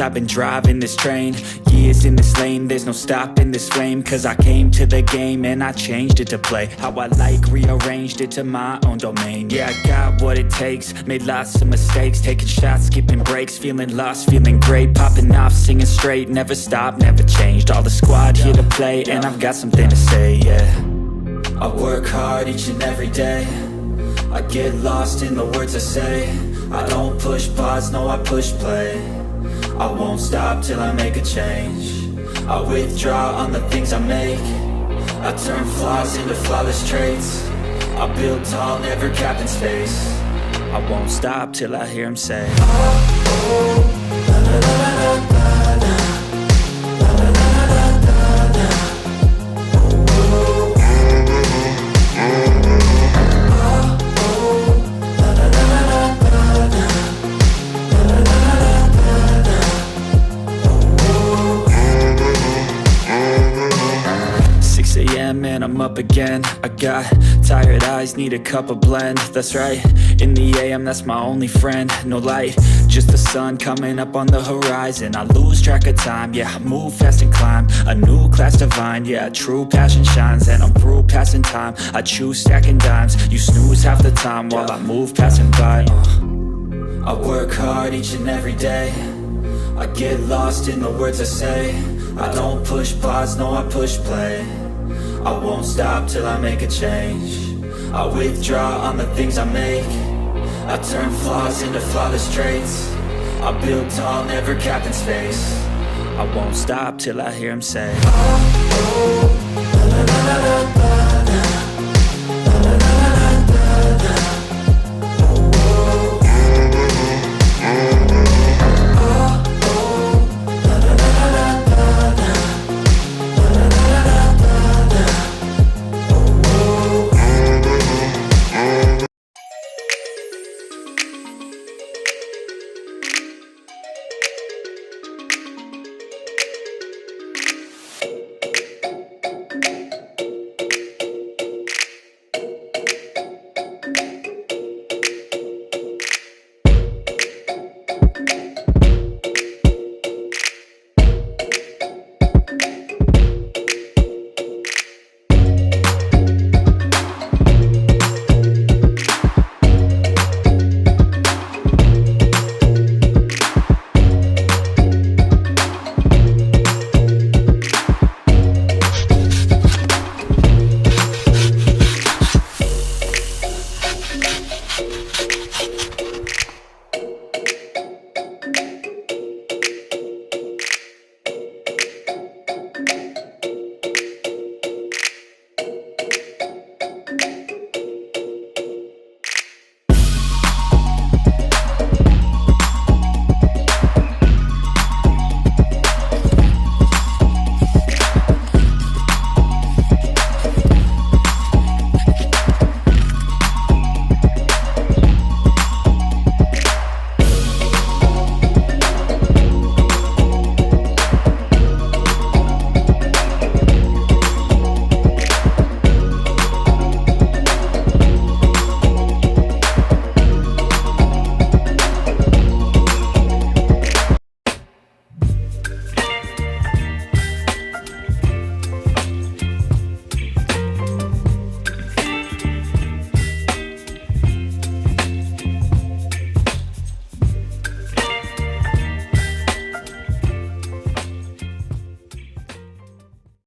years I've been driving this train, years in this lane, there's no stopping this flame. Cause I came to the game and I changed it to play how I like, rearranged it to my own domain. Yeah, I got what it takes, made lots of mistakes, taking shots, skipping breaks, feeling lost, feeling great, popping off, singing straight, never stopped, never changed. All the squad here to play and I've got something to say, yeah. I work hard each and every day, I get lost in the words I say. I don't push pause, no I push play. I won't stop till I make a change. I withdraw on the things I make. I turn flaws into flawless traits. I build tall, never capped in space. I won't stop till I hear him say, oh, oh, la, la, la, la, la, la. And I'm up again. I got tired eyes, need a cup of blend. That's right, in the AM, that's my only friend. No light, just the sun coming up on the horizon. I lose track of time, yeah, I move fast and climb a new class divine, yeah, true passion shines. And I'm through passing time, I choose stacking dimes. You snooze half the time while I move passing by. I work hard each and every day, I get lost in the words I say. I don't push pause, no I push play. I won't stop till I make a change. I withdraw on the things I make. I turn flaws into flawless traits. I build tall, never capped in space. I won't stop till I hear him say, oh, oh.